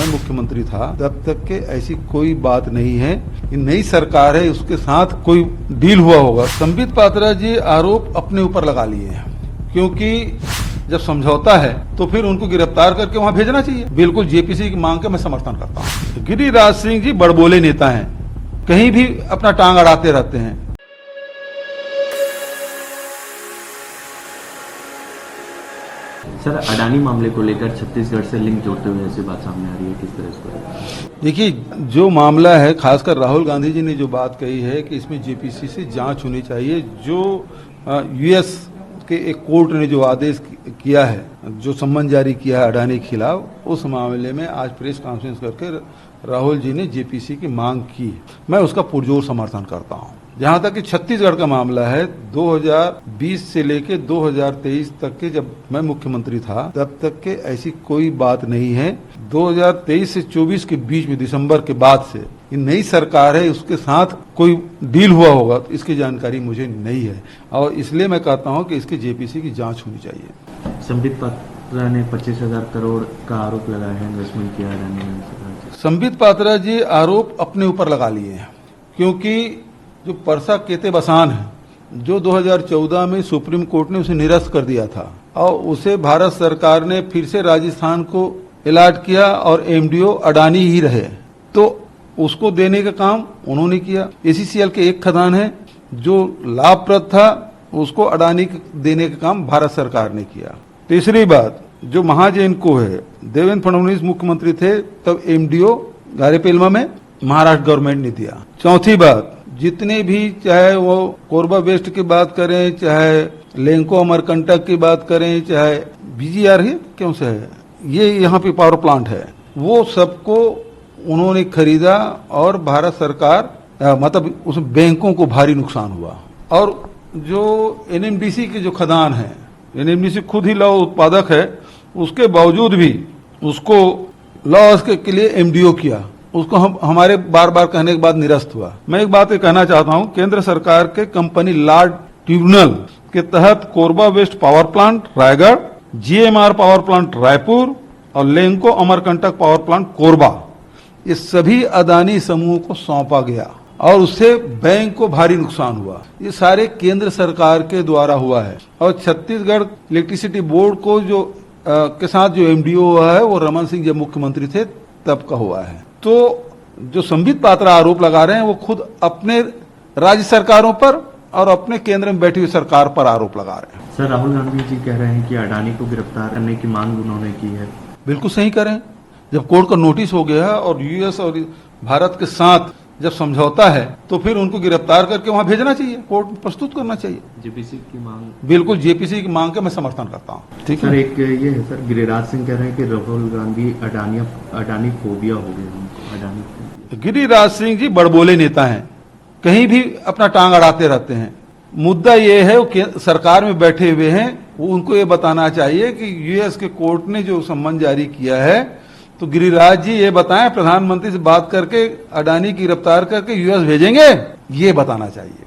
मैं मुख्यमंत्री था तब तक के ऐसी कोई बात नहीं है। ये नई सरकार है, उसके साथ कोई डील हुआ होगा। संबित पात्रा जी आरोप अपने ऊपर लगा लिए हैं, क्योंकि जब समझौता है तो फिर उनको गिरफ्तार करके वहां भेजना चाहिए। बिल्कुल जेपीसी की मांग का मैं समर्थन करता हूँ। गिरिराज सिंह जी बड़बोले नेता हैं, कहीं भी अपना टांग अड़ाते रहते हैं। सर, अडानी मामले को लेकर छत्तीसगढ़ से लिंक जोड़ते हुए ऐसी बात सामने आ रही है, किस तरह इसको? देखिए, जो मामला है, खासकर राहुल गांधी जी ने जो बात कही है कि इसमें जेपीसी से जांच होनी चाहिए। जो यूएस के एक कोर्ट ने जो आदेश किया है, जो सम्मन जारी किया है अडानी के खिलाफ, उस मामले में आज प्रेस कॉन्फ्रेंस करके राहुल जी ने जेपीसी की मांग की। मैं उसका पुरजोर समर्थन करता हूं। जहां तक कि छत्तीसगढ़ का मामला है, 2020 से लेकर 2023 तक के जब मैं मुख्यमंत्री था तब तक के ऐसी कोई बात नहीं है। 2023 से 24 के बीच में दिसंबर के बाद से ये नई सरकार है, उसके साथ कोई डील हुआ होगा तो इसकी जानकारी मुझे नहीं है, और इसलिए मैं कहता हूं कि इसकी जेपीसी की जांच होनी चाहिए। संबित पात्रा ने 25,000 करोड़ का आरोप लगाया है, इन्वेस्टमेंट किया है। संबित पात्रा जी आरोप अपने ऊपर लगा लिए हैं, क्योंकि जो परसा केते बसान है, जो 2014 में सुप्रीम कोर्ट ने उसे निरस्त कर दिया था और उसे भारत सरकार ने फिर से राजस्थान को अलॉट किया और एमडीओ अडानी ही रहे, तो उसको देने का काम उन्होंने किया। एसीसीएल के एक खदान है जो लाभप्रद था, उसको अडानी देने का काम भारत सरकार ने किया। तीसरी बात, जो महाजेनको है, देवेंद्र फडणवीस मुख्यमंत्री थे तब एमडीओ गारेपेलमा में महाराष्ट्र गवर्नमेंट ने दिया। चौथी बात, जितने भी, चाहे वो कोरबा वेस्ट की बात करें, चाहे लेंको अमरकंटक की बात करें, चाहे बीजीआर है, क्यों से है, ये यहाँ पे पावर प्लांट है, वो सबको उन्होंने खरीदा और भारत सरकार मतलब उस बैंकों को भारी नुकसान हुआ। और जो एनएमडीसी के जो खदान है, एनएमडीसी खुद ही लौह उत्पादक है, उसके बावजूद भी उसको लॉस के लिए एमडीओ किया, उसको हमारे बार बार कहने के बाद निरस्त हुआ। मैं एक बात ये कहना चाहता हूं, केंद्र सरकार के कंपनी लॉ ट्रिब्यूनल के तहत Korba west power plant Raigarh, GMR power plant Raipur और लेंको अमरकंटक पावर प्लांट कोरबा, ये सभी अदानी समूह को सौंपा गया और उससे बैंक को भारी नुकसान हुआ। ये सारे केंद्र सरकार के द्वारा हुआ है। और छत्तीसगढ़ इलेक्ट्रिसिटी बोर्ड को जो के साथ जो एमडीओ हुआ है, वो रमन सिंह जब मुख्यमंत्री थे तब का हुआ है। तो जो संबित पात्रा आरोप लगा रहे हैं, वो खुद अपने राज्य सरकारों पर और अपने केंद्र में बैठी हुई सरकार पर आरोप लगा रहे हैं। सर, राहुल गांधी जी कह रहे हैं कि अडानी को गिरफ्तार करने की मांग उन्होंने की है। बिल्कुल सही करें। जब कोर्ट का नोटिस हो गया है और यूएस और भारत के साथ जब समझौता है तो फिर उनको गिरफ्तार करके वहां भेजना चाहिए, कोर्ट में प्रस्तुत करना चाहिए। जेपीसी की मांग, बिल्कुल जेपीसी की मांग का मैं समर्थन करता हूँ। ठीक है सर, एक ये है सर, गिरिराज सिंह कह रहे हैं कि राहुल गांधी अडानी फोबिया हो गए उनको। अडानी गिरिराज सिंह जी बड़बोले नेता हैं, कहीं भी अपना टांग अड़ाते रहते हैं। मुद्दा ये है वो सरकार में बैठे हुए हैं, वो उनको ये बताना चाहिए कि यूएस के कोर्ट ने जो सम्मन जारी किया है, तो गिरिराज जी ये बताएं प्रधानमंत्री से बात करके अडानी की गिरफ्तार करके यूएस भेजेंगे, ये बताना चाहिए।